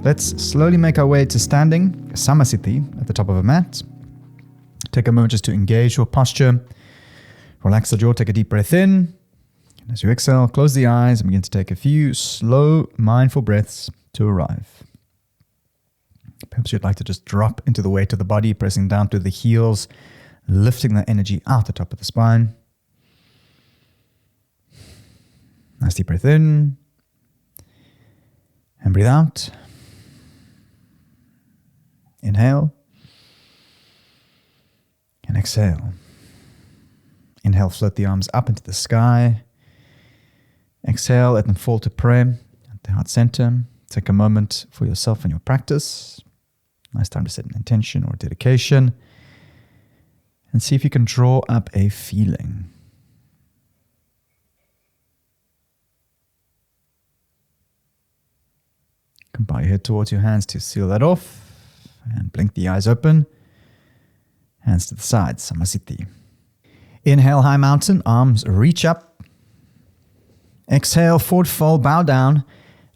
Let's slowly make our way to standing, Samasthiti, at the top of a mat. Take a moment just to engage your posture. Relax the jaw, take a deep breath in. And as you exhale, close the eyes and begin to take a few slow, mindful breaths to arrive. Perhaps you'd like to just drop into the weight of the body, pressing down through the heels, lifting the energy out the top of the spine. Nice deep breath in. And breathe out. Inhale. And exhale. Inhale, float the arms up into the sky. Exhale, let them fall to prayer at the heart center. Take a moment for yourself and your practice. Nice time to set an intention or dedication. And see if you can draw up a feeling. You can bow your head towards your hands to seal that off. And blink the eyes open. Hands to the sides, Samasthiti. Inhale, high mountain, arms reach up. Exhale, forward fold, bow down,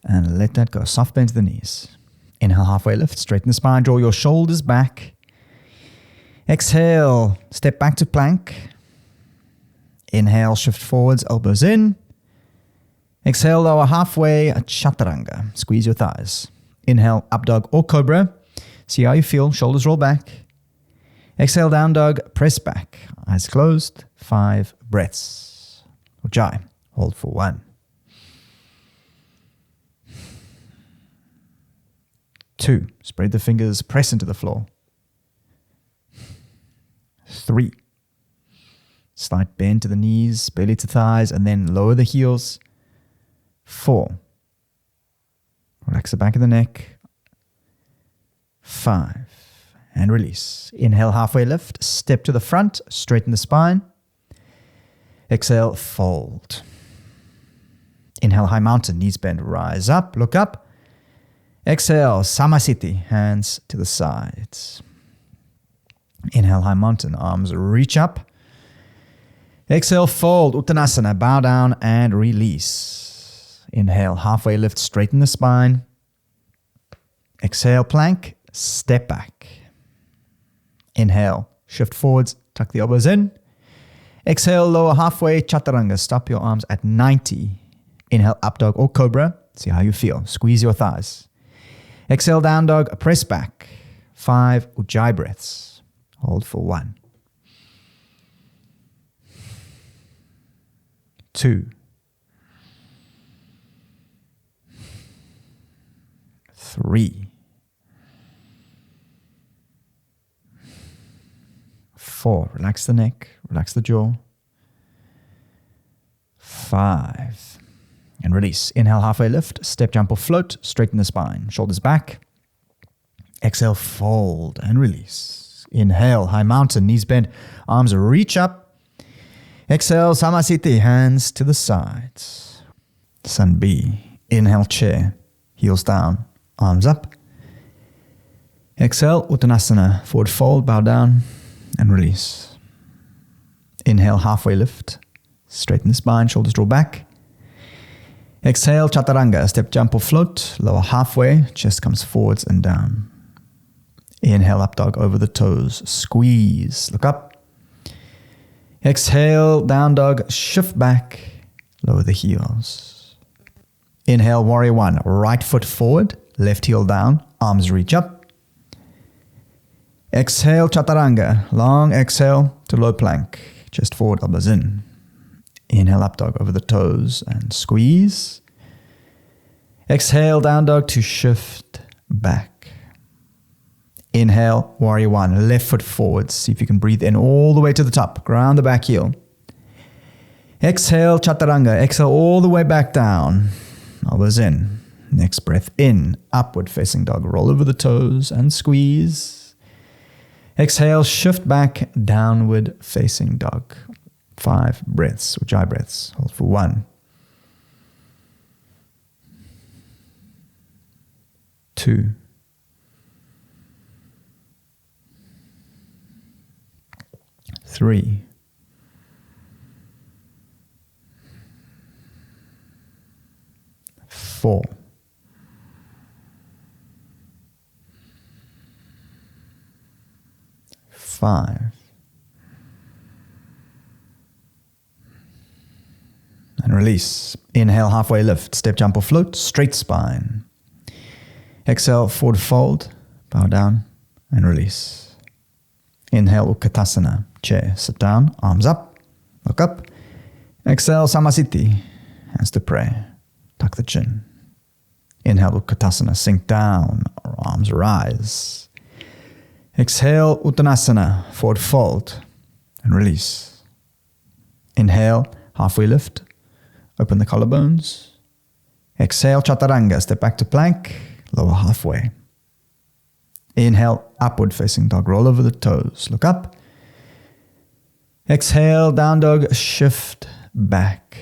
and let that go. Soft bend to the knees. Inhale, halfway lift, straighten the spine, draw your shoulders back. Exhale, step back to plank. Inhale, shift forwards, elbows in. Exhale, lower halfway, a chaturanga. Squeeze your thighs. Inhale, up dog or cobra. See how you feel, shoulders roll back. Exhale, down dog, press back. Eyes closed, 5 breaths. Ujjayi, hold for 1. 2, spread the fingers, press into the floor. 3, slight bend to the knees, belly to thighs, and then lower the heels. 4, relax the back of the neck. 5, and release. Inhale, halfway lift, step to the front, straighten the spine. Exhale, fold. Inhale, high mountain, knees bend, rise up, look up. Exhale, Samasthiti, hands to the sides. Inhale, high mountain, arms reach up. Exhale, fold, Uttanasana, bow down and release. Inhale, halfway lift, straighten the spine. Exhale, plank, step back. Inhale, shift forwards, tuck the elbows in. Exhale, lower halfway, chaturanga. Stop your arms at 90. Inhale, up dog or cobra. See how you feel. Squeeze your thighs. Exhale, down dog, press back. 5 ujjayi breaths. Hold for 1. 2. 3. 4, relax the neck, relax the jaw. 5, and release. Inhale, halfway lift, step, jump or float, straighten the spine, shoulders back. Exhale, fold and release. Inhale, high mountain, knees bend, arms reach up. Exhale, Samasthiti, hands to the sides. Sun B. Inhale, chair, heels down, arms up. Exhale, Uttanasana, forward fold, bow down. And release. Inhale, halfway lift. Straighten the spine, shoulders draw back. Exhale, chaturanga, step, jump or float. Lower halfway, chest comes forwards and down. Inhale, up dog over the toes. Squeeze, look up. Exhale, down dog, shift back. Lower the heels. Inhale, warrior 1. Right foot forward, left heel down, arms reach up. Exhale, chaturanga. Long exhale to low plank. Chest forward, elbows in. Inhale, up dog over the toes and squeeze. Exhale, down dog to shift back. Inhale, warrior 1. Left foot forward. See if you can breathe in all the way to the top. Ground the back heel. Exhale, chaturanga. Exhale all the way back down. Elbows in. Next breath in. Upward facing dog. Roll over the toes and squeeze. Exhale, shift back, downward facing dog. 5 breaths, ujjayi breaths. Hold for 1. 2. 3. 4, 5, and release. Inhale, halfway lift, step, jump or float, straight spine. Exhale, forward fold, bow down and release. Inhale, Utkatasana, chair, sit down, arms up, look up. Exhale, Samasthiti, hands to prayer, tuck the chin. Inhale, Utkatasana, sink down, arms rise. Exhale, Uttanasana, forward fold and release. Inhale, halfway lift, open the collarbones. Exhale, Chaturanga, step back to plank, lower halfway. Inhale, upward facing dog, roll over the toes, look up. Exhale, down dog, shift back.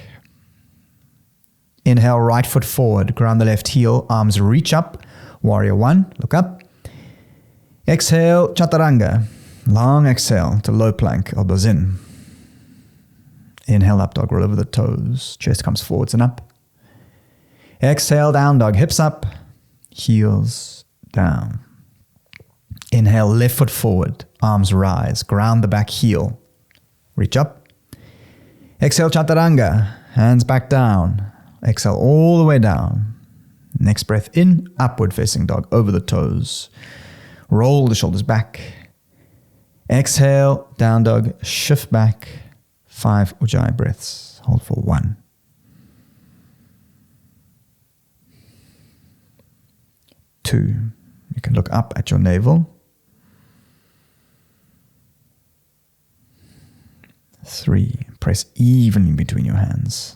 Inhale, right foot forward, ground the left heel, arms reach up, warrior 1, look up. Exhale, Chaturanga, long exhale to low plank, elbows in. Inhale, up dog, roll over the toes, chest comes forwards and up. Exhale, down dog, hips up, heels down. Inhale, left foot forward, arms rise, ground the back heel, reach up. Exhale, Chaturanga, hands back down. Exhale all the way down. Next breath in, upward facing dog, over the toes. Roll the shoulders back. Exhale, down dog, shift back. 5 Ujjayi breaths. Hold for 1. 2. You can look up at your navel. 3. Press evenly between your hands.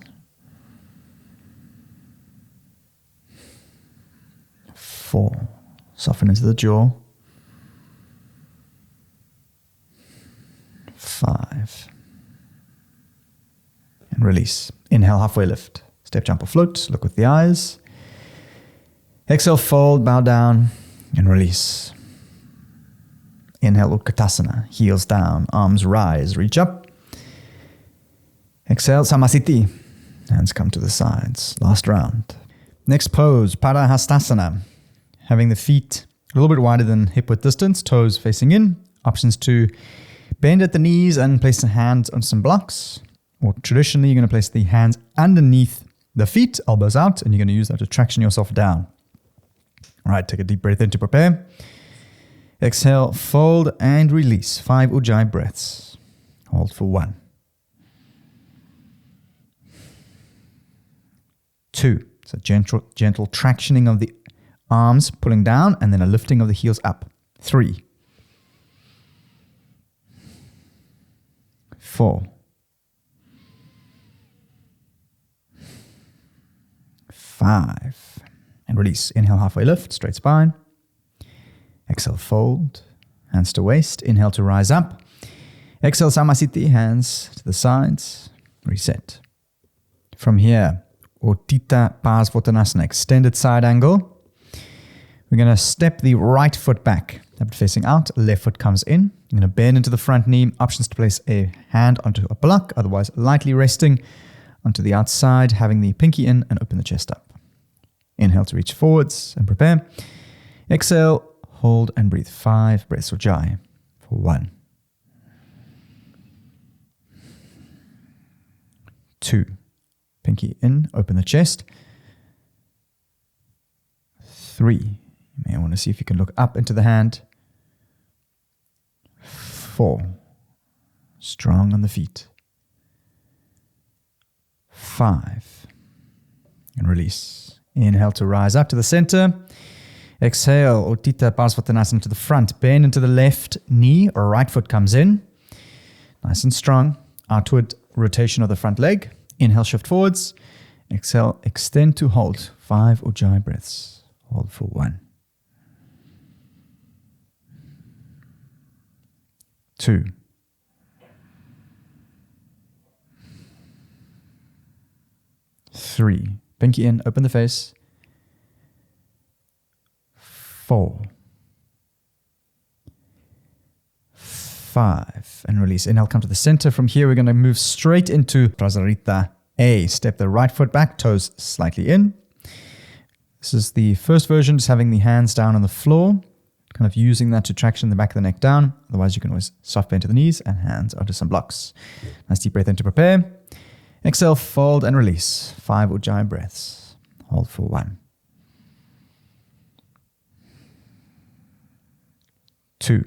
4. Soften into the jaw. 5. And release. Inhale, halfway lift. Step, jump or float. Look with the eyes. Exhale, fold, bow down and release. Inhale, Utkatasana. Heels down, arms rise, reach up. Exhale, Samasthiti. Hands come to the sides. Last round. Next pose, Parahastasana. Having the feet a little bit wider than hip width distance, toes facing in. Options to bend at the knees and place the hands on some blocks. Or traditionally, you're going to place the hands underneath the feet, elbows out, and you're going to use that to traction yourself down. All right, take a deep breath in to prepare. Exhale, fold and release. 5 Ujjayi breaths. Hold for 1. 2. So gentle tractioning of the arms pulling down and then a lifting of the heels up. 3. 4. 5. And release. Inhale, halfway lift, straight spine. Exhale, fold. Hands to waist. Inhale to rise up. Exhale, Samasthiti. Hands to the sides. Reset. From here, Utthita Parsvottanasana, extended side angle. We're going to step the right foot back, left facing out, left foot comes in. You're going to bend into the front knee. Options to place a hand onto a block, otherwise lightly resting onto the outside, having the pinky in and open the chest up. Inhale to reach forwards and prepare. Exhale, hold and breathe. 5 breaths Ujjayi for 1. 2. Pinky in, open the chest. 3. You may want to see if you can look up into the hand. 4. Strong on the feet. 5. And release. Inhale to rise up to the center. Exhale, Utthita Parsvottanasana to the front. Bend into the left knee or right foot comes in. Nice and strong. Outward rotation of the front leg. Inhale, shift forwards. Exhale, extend to hold. 5 Ujjayi breaths. Hold for 1. 2. 3. Pinky in, open the face. 4. 5. And release. Inhale, come to the center. From here, we're going to move straight into Prasarita A. Step the right foot back, toes slightly in. This is the first version, just having the hands down on the floor, kind of using that to traction the back of the neck down. Otherwise, you can always soft bend to the knees and hands onto some blocks. Nice deep breath in to prepare. Exhale, fold and release. 5 Ujjayi breaths. Hold for 1. 2.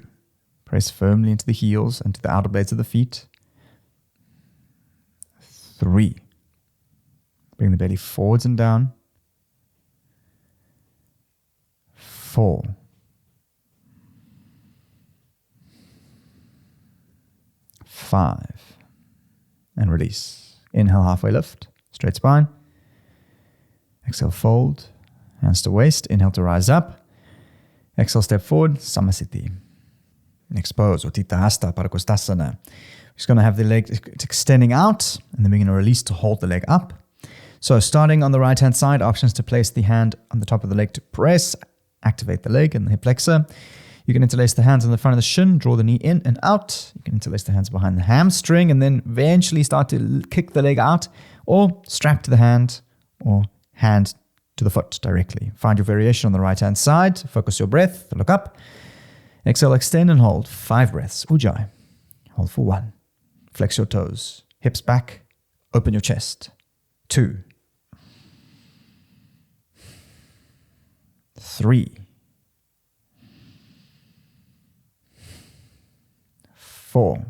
Press firmly into the heels and to the outer blades of the feet. 3. Bring the belly forwards and down. 4. 5. And release. Inhale, halfway lift, straight spine. Exhale, fold, hands to waist. Inhale to rise up. Exhale, step forward, Samasthiti. Next pose, Utthita Hasta Parakostasana. Just going to have the leg extending out, and then we're going to release to hold the leg up. So starting on the right-hand side, options to place the hand on the top of the leg to press, activate the leg and the hip flexor. You can interlace the hands on the front of the shin, draw the knee in and out. You can interlace the hands behind the hamstring and then eventually start to kick the leg out, or strap to the hand or hand to the foot directly. Find your variation on the right-hand side. Focus your breath. Look up. Exhale, extend and hold. 5 breaths. Ujjayi. Hold for 1. Flex your toes. Hips back. Open your chest. 2. 3. 4.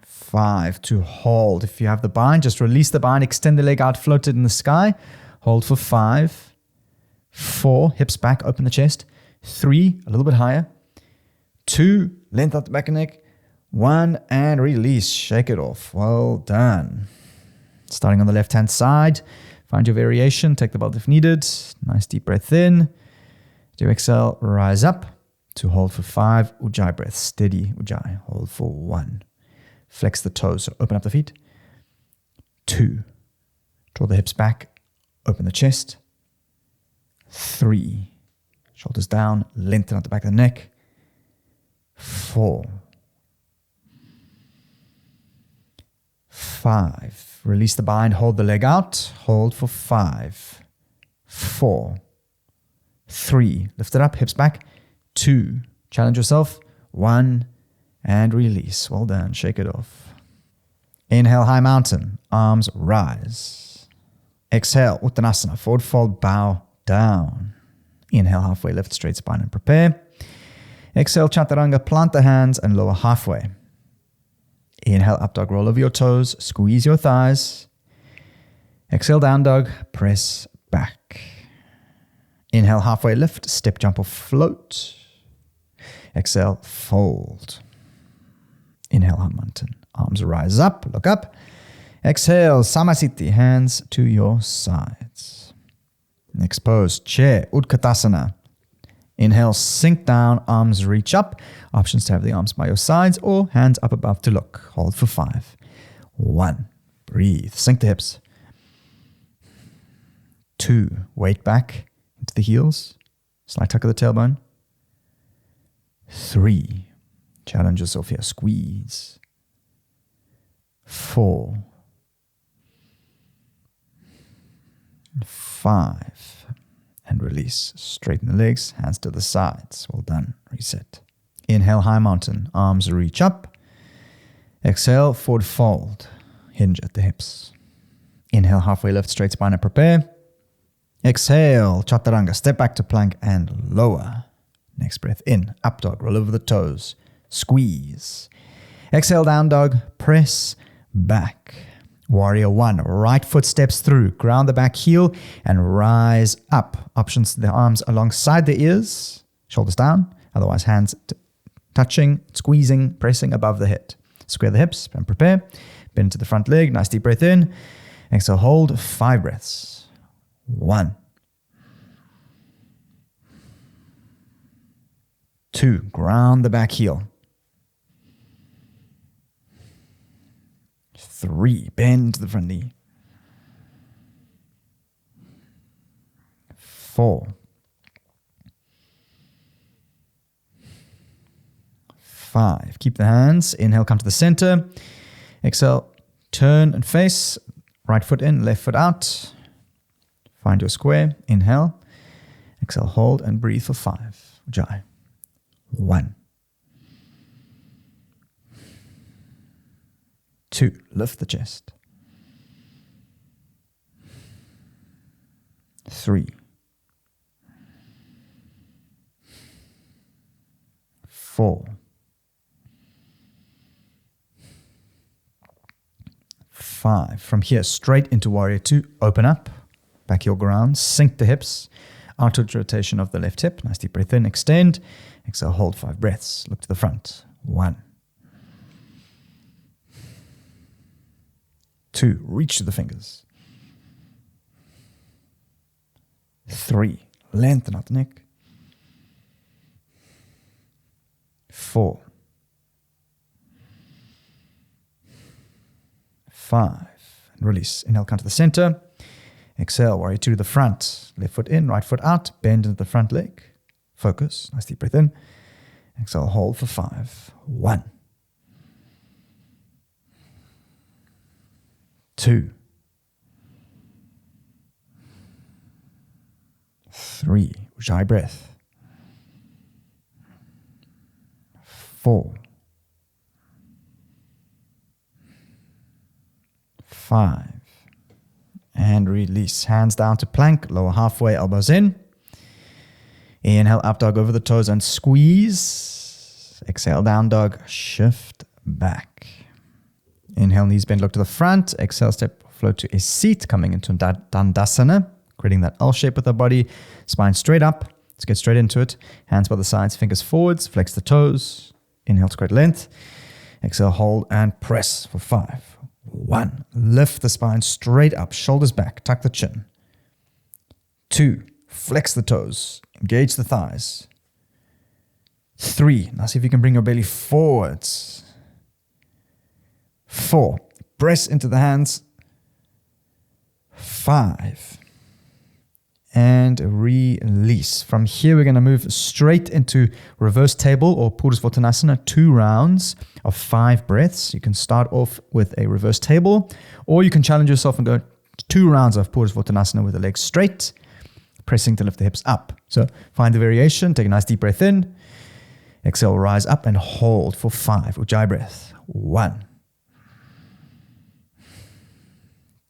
5. To hold. If you have the bind, just release the bind, extend the leg out, float it in the sky. Hold for 5. 4. Hips back, open the chest. 3. A little bit higher. 2. Length out the back and neck. 1. And release. Shake it off. Well done. Starting on the left-hand side. Find your variation. Take the belt if needed. Nice deep breath in. Do exhale, rise up to hold for 5 Ujjayi breaths. Steady Ujjayi. Hold for 1. Flex the toes, so open up the feet. 2. Draw the hips back, open the chest. 3. Shoulders down, lengthen out the back of the neck. 4. 5. Release the bind, hold the leg out. Hold for 5. 4. 3. Lift it up, hips back. 2. Challenge yourself. 1. And release. Well done. Shake it off. Inhale, high mountain. Arms rise. Exhale, Uttanasana. Forward fold, bow down. Inhale, halfway lift, straight spine and prepare. Exhale, Chaturanga. Plant the hands and lower halfway. Inhale, up dog. Roll over your toes. Squeeze your thighs. Exhale, down dog. Press back. Inhale, halfway lift, step, jump or float. Exhale, fold. Inhale, high mountain. Arms rise up, look up. Exhale, Samasthiti, hands to your sides. Next pose, chair, Utkatasana. Inhale, sink down, arms reach up. Options to have the arms by your sides or hands up above to look. Hold for 5. 1. Breathe, sink the hips. 2. Weight back into the heels. Slight tuck of the tailbone. 3. Challenge yourself here. Squeeze. 4. 5. And release. Straighten the legs. Hands to the sides. Well done. Reset. Inhale, high mountain. Arms reach up. Exhale, forward fold. Hinge at the hips. Inhale, halfway lift, straight spine and prepare. Exhale, Chaturanga. Step back to plank and lower. Next breath in. Up dog. Roll over the toes. Squeeze. Exhale, down dog. Press back. Warrior 1. Right foot steps through. Ground the back heel and rise up. Options to the arms alongside the ears. Shoulders down. Otherwise, hands touching, squeezing, pressing above the head. Square the hips and prepare. Bend to the front leg. Nice deep breath in. Exhale, hold. 5 breaths. 1. 2. Ground the back heel. 3. Bend to the front knee. 4. 5. Keep the hands. Inhale, come to the center. Exhale, turn and face. Right foot in, left foot out. Find your square. Inhale. Exhale, hold and breathe for 5. Ujjayi. 1. 2. Lift the chest. 3. 4. 5. From here, straight into Warrior 2. Open up. Back heel ground. Sink the hips. Outward rotation of the left hip. Nice deep breath in. Extend. Exhale, hold 5 breaths. Look to the front. 1. 2. Reach to the fingers. 3. Lengthen out the neck. 4. 5. And release. Inhale, come to the center. Exhale, Warrior 2 to the front. Left foot in, right foot out. Bend into the front leg. Focus. Nice deep breath in. Exhale, hold for 5. 1. 2. 3. Ujjayi breath. 4. 5. And release. Hands down to plank. Lower halfway, elbows in. Inhale, up dog over the toes and squeeze. Exhale, down dog. Shift back. Inhale, knees bend, look to the front. Exhale, step, float to a seat, coming into Dandasana, creating that L shape with the body. Spine straight up. Let's get straight into it. Hands by the sides, fingers forwards. Flex the toes. Inhale to create length. Exhale, hold and press for 5. 1. Lift the spine straight up, shoulders back, tuck the chin. 2. Flex the toes, engage the thighs. 3. Now see if you can bring your belly forwards. 4. Press into the hands. 5. And release. From here, we're going to move straight into reverse table or Purusvottanasana, 2 rounds of 5 breaths. You can start off with a reverse table, or you can challenge yourself and go 2 rounds of Purusvottanasana with the legs straight, pressing to lift the hips up. So find the variation. Take a nice deep breath in. Exhale, rise up and hold for 5. Ujjayi breath. 1.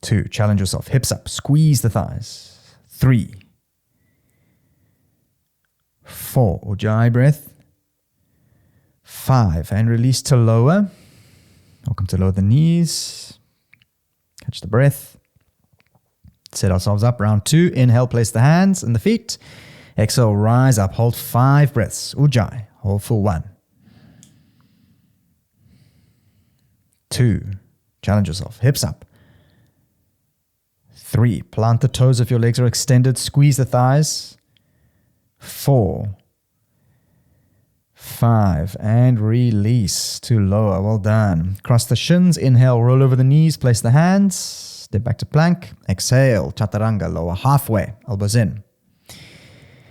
2. Challenge yourself. Hips up. Squeeze the thighs. 3. 4. Ujjayi breath. 5. And release to lower. Welcome to lower the knees. Catch the breath. Set ourselves up. Round 2. Inhale, place the hands and the feet. Exhale, rise up. Hold 5 breaths. Ujjayi. Hold for 1. 2. Challenge yourself. Hips up. 3. Plant the toes if your legs are extended. Squeeze the thighs. 4. 5. And release to lower. Well done. Cross the shins. Inhale, roll over the knees. Place the hands. Step back to plank. Exhale, chaturanga, lower halfway. Elbows in.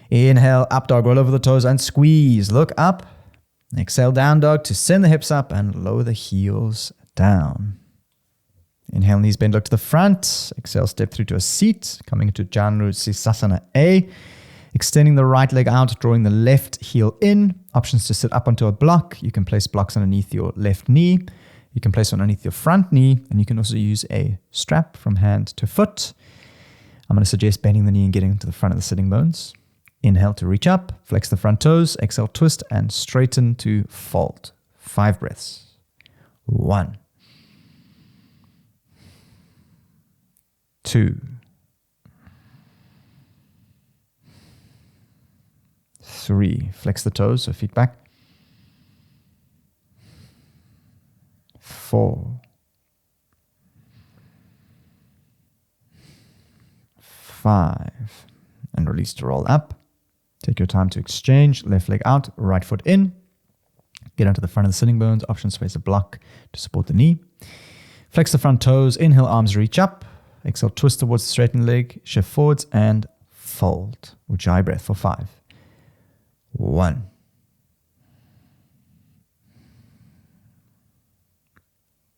Inhale, up dog. Roll over the toes and squeeze. Look up. Exhale, down dog to send the hips up and lower the heels down. Inhale, knees bend, look to the front. Exhale, step through to a seat, coming into Janu Sirsasana A. Extending the right leg out, drawing the left heel in. Options to sit up onto a block. You can place blocks underneath your left knee. You can place one underneath your front knee. And you can also use a strap from hand to foot. I'm going to suggest bending the knee and getting to the front of the sitting bones. Inhale to reach up, flex the front toes. Exhale, twist and straighten to fold. 5 breaths. 1. 2. 3. Flex the toes, so feet back. 4. 5. And release to roll up. Take your time to exchange. Left leg out, right foot in. Get onto the front of the sitting bones. Options face a block to support the knee. Flex the front toes. Inhale, arms reach up. Exhale, twist towards the straightened leg. Shift forwards and fold. Ujjayi breath for 5. 1.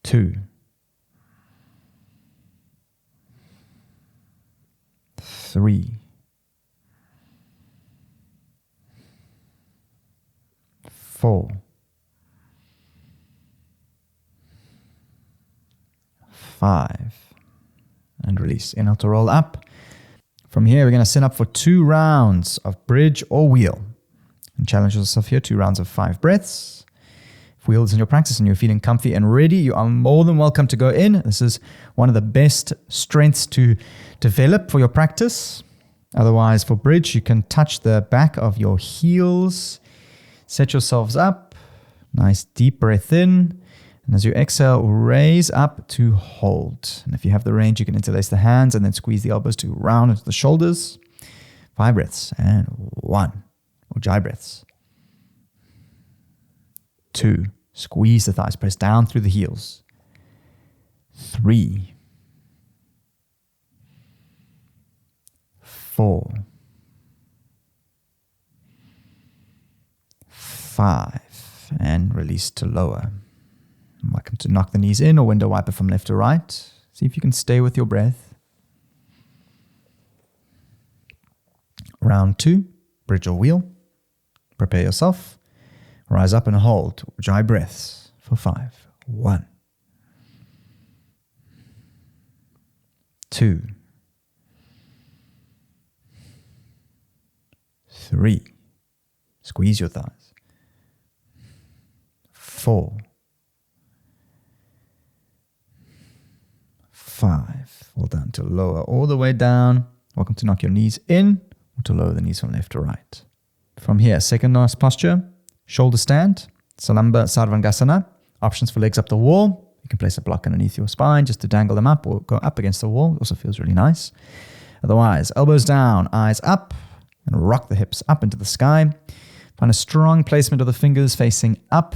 2. 3, 4, 5, and release. Inhale to roll up. From here, we're going to set up for 2 rounds of bridge or wheel. And challenge yourself here, 2 rounds of 5 breaths. If wheel is in your practice and you're feeling comfy and ready, you are more than welcome to go in. This is one of the best strengths to develop for your practice. Otherwise, for bridge, you can touch the back of your heels. Set yourselves up. Nice deep breath in. And as you exhale, raise up to hold. And if you have the range, you can interlace the hands and then squeeze the elbows to round into the shoulders. 5 breaths. And 1. Ujjayi breaths. 2. Squeeze the thighs. Press down through the heels. 3. 4. 5. And release to lower. Welcome to knock the knees in or window wiper from left to right. See if you can stay with your breath. Round 2, bridge or wheel. Prepare yourself. Rise up and hold. Ujjayi breaths for 5. 1, 2, 3. Squeeze your thighs. 4, 5. Well done. To lower all the way down. Welcome to knock your knees in or to lower the knees from left to right. From here, second last posture, shoulder stand, Salamba Sarvangasana. Options for legs up the wall. You can place a block underneath your spine just to dangle them up or go up against the wall. Also feels really nice. Otherwise, elbows down, eyes up, and rock the hips up into the sky. Find a strong placement of the fingers facing up.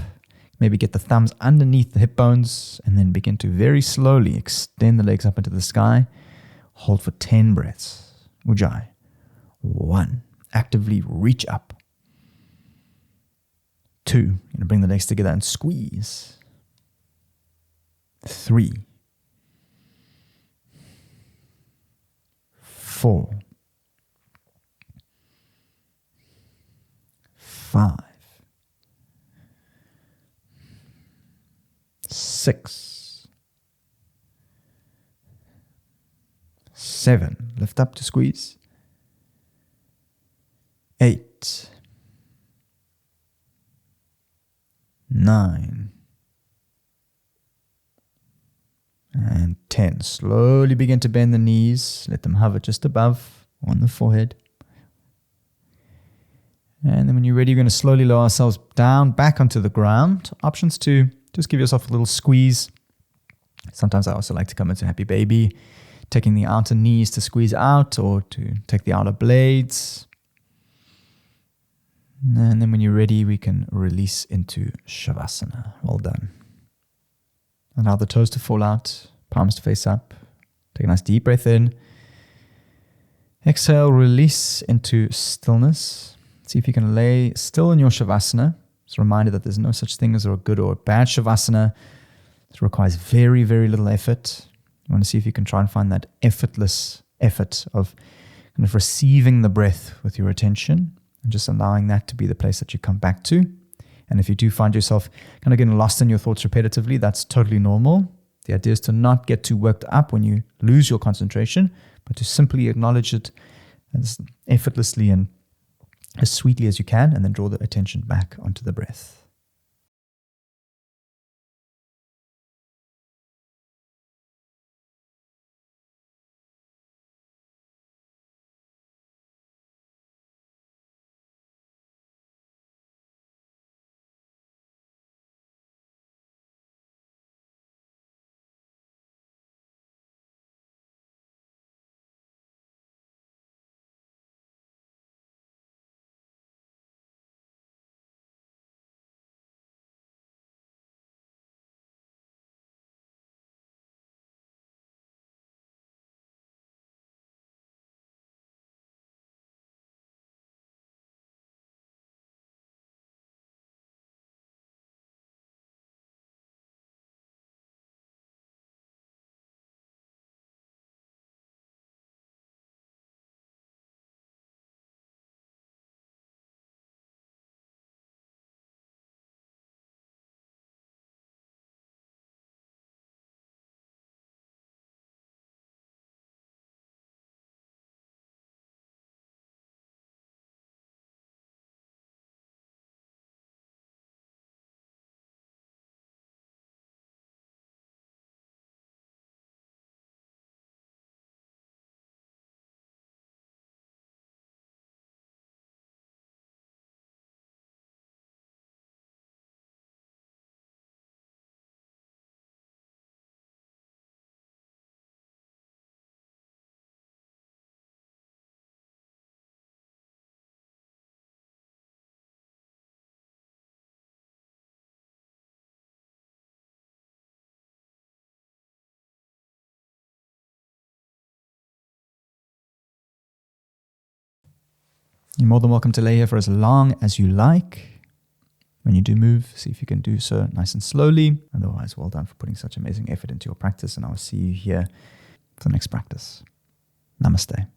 Maybe get the thumbs underneath the hip bones and then begin to very slowly extend the legs up into the sky. Hold for 10 breaths. Ujjayi. 1. Actively reach up. 2. You're going to bring the legs together and squeeze. 3. 4. 5. 6. 7. Lift up to squeeze. 8. 9. And 10. Slowly begin to bend the knees. Let them hover just above on the forehead. And then when you're ready, you're going to slowly lower ourselves down, back onto the ground. Options to just give yourself a little squeeze. Sometimes I also like to come into happy baby, taking the outer knees to squeeze out or to take the outer blades. And then when you're ready, we can release into Shavasana. Well done. Allow the toes to fall out, palms to face up. Take a nice deep breath in. Exhale, release into stillness. See if you can lay still in your Shavasana. It's a reminder that there's no such thing as a good or a bad Shavasana. It requires very, very little effort. You want to see if you can try and find that effortless effort of kind of receiving the breath with your attention and just allowing that to be the place that you come back to. And if you do find yourself kind of getting lost in your thoughts repetitively, that's totally normal. The idea is to not get too worked up when you lose your concentration, but to simply acknowledge it as effortlessly and as sweetly as you can, and then draw the attention back onto the breath. You're more than welcome to lay here for as long as you like. When you do move, see if you can do so nice and slowly. Otherwise, well done for putting such amazing effort into your practice, and I will see you here for the next practice. Namaste.